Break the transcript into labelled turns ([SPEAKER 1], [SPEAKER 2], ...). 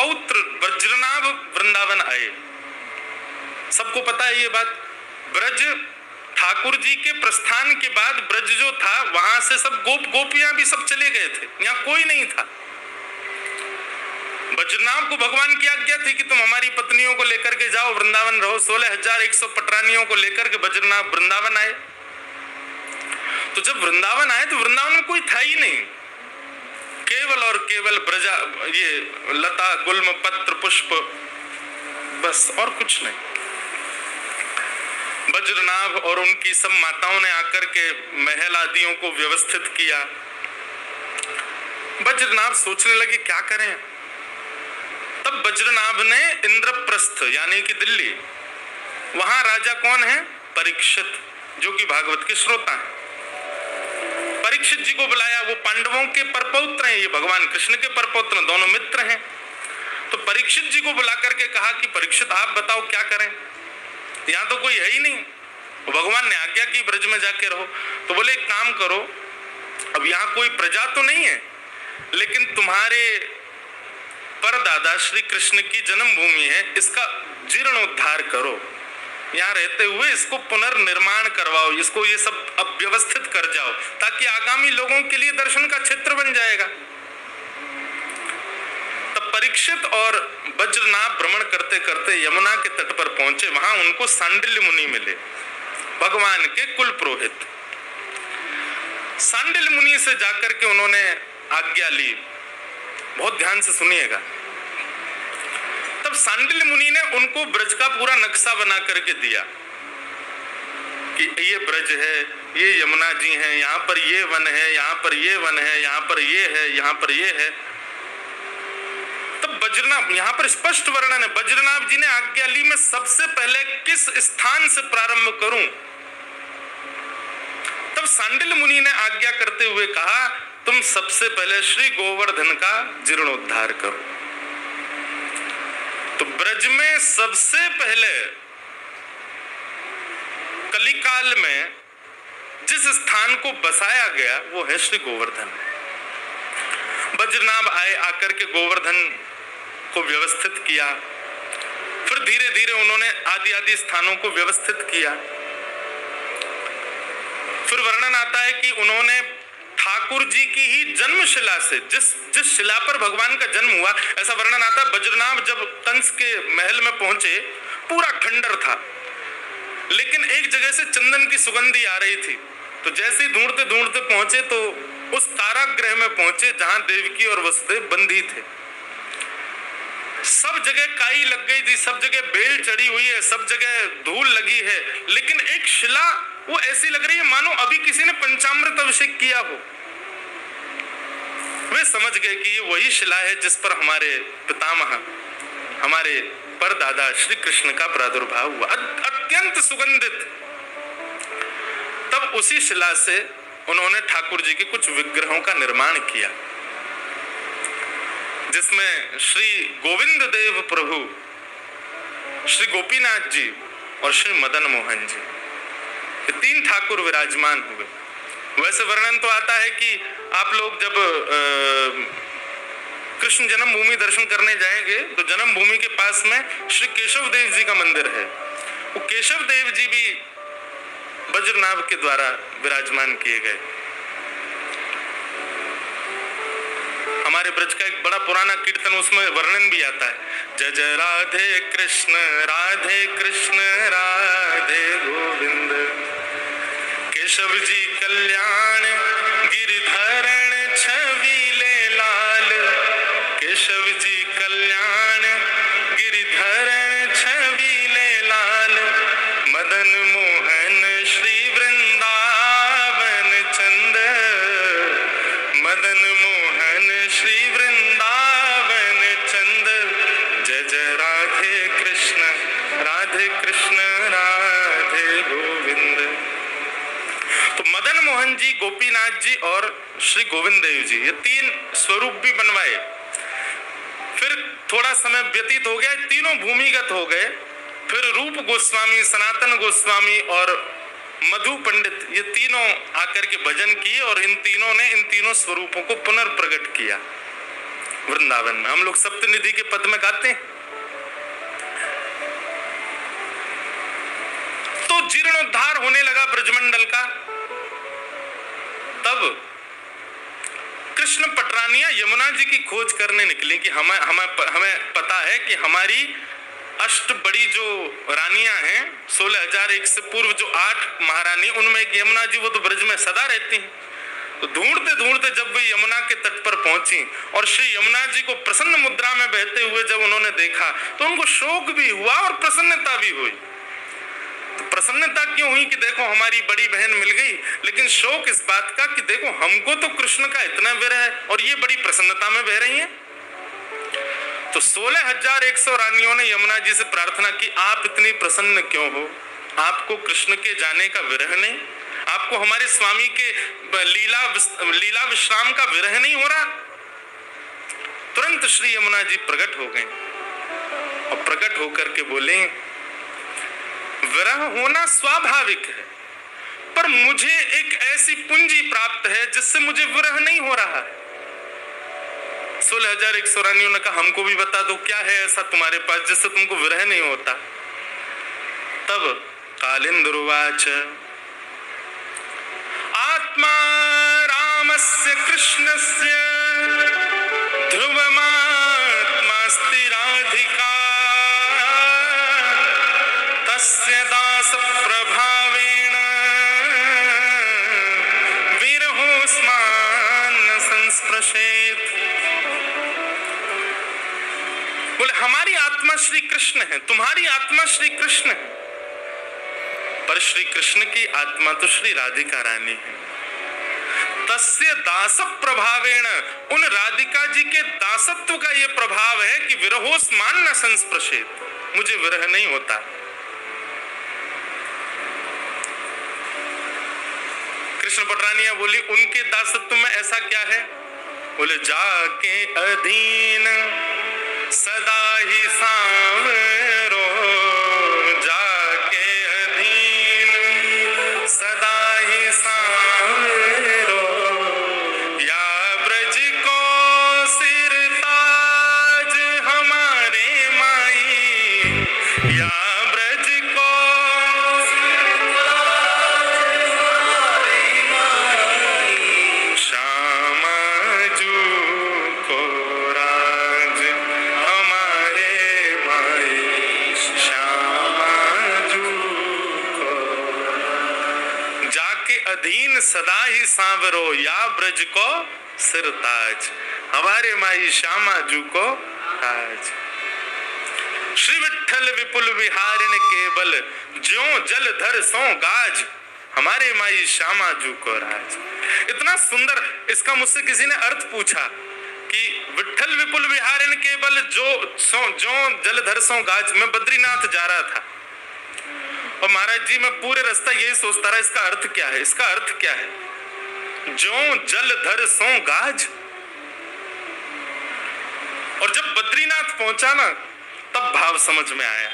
[SPEAKER 1] परपौत्र ब्रजनाभ वृंदावन आए। सबको पता है ये बात। ब्रज ठाकुर जी के प्रस्थान के बाद ब्रज जो था वहां से सब गोपियां भी सब चले गए थे, यहाँ कोई नहीं था। ब्रजनाभ को भगवान की आज्ञा थी कि तुम हमारी पत्नियों को लेकर के जाओ, वृंदावन रहो। 16,100 पटरानियों को लेकर के ब्रजनाभ वृंदावन आए। तो जब वृंदावन आए तो वृंदावन में कोई था ही नहीं, केवल और केवल ब्रजा, ये लता गुल्म पत्र पुष्प, बस और कुछ नहीं। ब्रजनाभ और उनकी सब माताओं ने आकर के महल आदियों को व्यवस्थित किया। ब्रजनाभ सोचने लगे क्या करें। तब ब्रजनाभ ने इंद्रप्रस्थ यानी कि दिल्ली, वहां राजा कौन है? परीक्षित, जो कि भागवत के श्रोता हैं। परीक्षित जी को बुलाया। वो पांडवों के परपौत्र हैं, ये भगवान कृष्ण के परपौत्र, दोनों मित्र हैं। तो परीक्षित जी को बुला करके कहा कि परीक्षित आप बताओ क्या करें, यहाँ तो कोई है ही नहीं। भगवान ने आज्ञा की ब्रज में जाके रहो। तो बोले एक काम करो, अब यहाँ कोई प्रजा तो नहीं है, लेकिन तुम्हारे परदादा श्री कृष्ण की जन्मभूमि है, इसका जीर्णोद्धार करो। यहाँ रहते हुए इसको पुनर्निर्माण करवाओ, इसको ये सब अब व्यवस्थित कर जाओ, ताकि आगामी लोगों के लिए दर्शन का क्षेत्र बन जाएगा। तब परीक्षित और ब्रजनाभ भ्रमण करते करते यमुना के तट पर पहुंचे। वहां उनको सांडिल्य मुनि मिले, भगवान के कुल पुरोहित। सांडिल्य मुनि से जाकर के उन्होंने आज्ञा ली। बहुत ध्यान से सुनिएगा। तब सांडिल्य मुनि ने उनको ब्रज का पूरा नक्शा बना करके दिया कि ये ब्रज है, ये यमुना जी हैं, यहाँ पर ये वन है, यहाँ पर ये वन है, यहाँ पर ये है, यहाँ पर ये है। तब ब्रजनाभ, यहाँ पर स्पष्ट वर्णन है, ब्रजनाभ जी ने आज्ञा ली मैं सबसे पहले किस स्थान से प्रारंभ करूं। तब सांडिल्य मुनि ने आज्ञा करते हुए कहा तुम सबसे पहले श्री गोवर्धन का जीर्णोद्धार करो। तो ब्रज में सबसे पहले कलिकाल में जिस स्थान को बसाया गया वो है श्री गोवर्धन। ब्रजनाभ आए, आकर के गोवर्धन को व्यवस्थित किया। फिर धीरे धीरे उन्होंने आदि आदि स्थानों को व्यवस्थित किया। फिर वर्णन आता है कि उन्होंने ठाकुर जी की ही जन्मशिला से, जिस शिला पर भगवान का जन्म हुआ, ऐसा वर्णन आता है। ब्रजनाभ जब कंस के महल में पहुंचे, पूरा खंडर था, लेकिन एक जगह से चंदन की सुगंधी आ रही थी। तो जैसे ही ढूंढते ढूंढते पहुंचे तो उस कारागृह में पहुंचे जहां देवकी और वसुदेव बंदी थे। सब जगह काई लग गई थी, सब जगह बेल चढ़ी हुई है, सब जगह धूल लगी है, लेकिन एक शिला वो ऐसी लग रही है मानो अभी किसी ने पंचामृत अभिषेक किया हो। वे समझ गए कि ये वही शिला है जिस पर हमारे पितामह, हमारे परदादा श्री कृष्ण का प्रादुर्भाव हुआ, अत्यंत सुगंधित। तब उसी शिला से उन्होंने ठाकुर जी के कुछ विग्रहों का निर्माण किया, जिसमें श्री गोविंद देव प्रभु, श्री गोपीनाथ जी और श्री मदन मोहन जी, ये तीन ठाकुर विराजमान हुए। वैसे वर्णन तो आता है कि आप लोग जब कृष्ण जन्मभूमि दर्शन करने जाएंगे तो जन्मभूमि के पास में श्री केशव देव जी का मंदिर है। वो केशव देव जी भी ब्रजनाभ के द्वारा विराजमान किए गए। हमारे ब्रज का एक बड़ा पुराना कीर्तन, उसमें वर्णन भी आता है, जय जय राधे कृष्ण राधे गोविंद, केशव जी कल्याण गिरिधरण छविले लाल, केशव जी कल्याण गिरिधरण छविले लाल, मदन मोहन श्री वृंदावन चंद, मदन मोहन श्री वृंदावन चंद, जय जय राधे कृष्ण राधे गोविंद। तो मदन मोहन जी, गोपीनाथ जी और श्री गोविंद देव जी, ये तीन स्वरूप भी बनवाए। फिर थोड़ा समय व्यतीत हो गया, तीनों भूमिगत हो गए। फिर रूप गोस्वामी, सनातन गोस्वामी और मधु पंडित, ये तीनों आकर के भजन किए और इन तीनों ने इन तीनों स्वरूपों को पुनर्प्रकट किया। वृंदावन में। हम लोग सप्तनिधि के पद में गाते हैं। तो जीर्णोद्धार होने लगा ब्रजमंडल का। तब कृष्ण पटरानियां यमुना जी की खोज करने निकली कि हमें पता है कि हमारी अष्ट बड़ी जो रानियां हैं, 16,001 से पूर्व जो 8 महारानी, उनमें एक यमुना जी, वो तो ब्रज में सदा रहती हैं। तो ढूंढते ढूंढते जब वे यमुना के तट पर पहुंची और श्री यमुना जी को प्रसन्न मुद्रा में बहते हुए जब उन्होंने देखा तो उनको शोक भी हुआ और प्रसन्नता भी हुई। तो प्रसन्नता क्यों हुई कि देखो हमारी बड़ी बहन मिल गई, लेकिन शोक इस बात का कि देखो हमको तो कृष्ण का इतना विरह है और ये बड़ी प्रसन्नता में बह रही हैं। तो 16,100 रानियों ने यमुना जी से प्रार्थना की, आप इतनी प्रसन्न क्यों हो? आपको कृष्ण के जाने का विरह नहीं? आपको हमारे स्वामी के लीला विश्राम का विरह नहीं हो रहा? तुरंत श्री यमुना जी प्रकट हो गए और प्रकट होकर के बोले, विरह होना स्वाभाविक है, पर मुझे एक ऐसी पूंजी प्राप्त है जिससे मुझे विरह नहीं हो रहा है। 16,100 रानियों ने कहा, हमको भी बता दो क्या है ऐसा तुम्हारे पास जिससे तुमको विरह नहीं होता। तब कालिंदुर्वाच आत्मा रामस्य कृष्णस्य ध्रुवमात्मास्ति राधिका तस्य दास प्रभावेण विरहोस्मान संस्पृशेत। बोले हमारी आत्मा श्री कृष्ण है, तुम्हारी आत्मा श्री कृष्ण है, पर श्री कृष्ण की आत्मा तो श्री राधिका रानी है। तस्य दास प्रभावेण, उन राधिका जी के दासत्व का यह प्रभाव है कि विरहोस्मान न संस्पृशेत, मुझे विरह नहीं होता। कृष्ण पटरानियां बोली, उनके दासत्व में ऐसा क्या है? बोले जाके अधीन सदा ही सांवरो, जाके अधीन सदा ही सांवरो, या ब्रज को सिर ताज हमारे माई, या ब्रज को सिर ताज हमारे माई, श्यामा जू को राज हमारे माई, श्यामा जू को। जाके अधीन सदा ही सांवरो, या ब्रज को सिर ताज हमारे माई, श्यामा जू को ताज। श्री विठ्ठल विपुल विहारिण केवल, ज्यों जलधर सो गाज हमारे माई, श्यामा जू को राज। इतना सुंदर इसका मुझसे किसी ने अर्थ पूछा कि विठ्ठल विपुल विहारिण केवल जो जलधर सो गाज। मैं बद्रीनाथ जा रहा था और महाराज जी मैं पूरे रास्ता यही सोचता रहा, इसका अर्थ क्या है, इसका अर्थ क्या है? जो जलधर सो गाज। और जब बद्रीनाथ पहुंचा ना, तब भाव समझ में आया।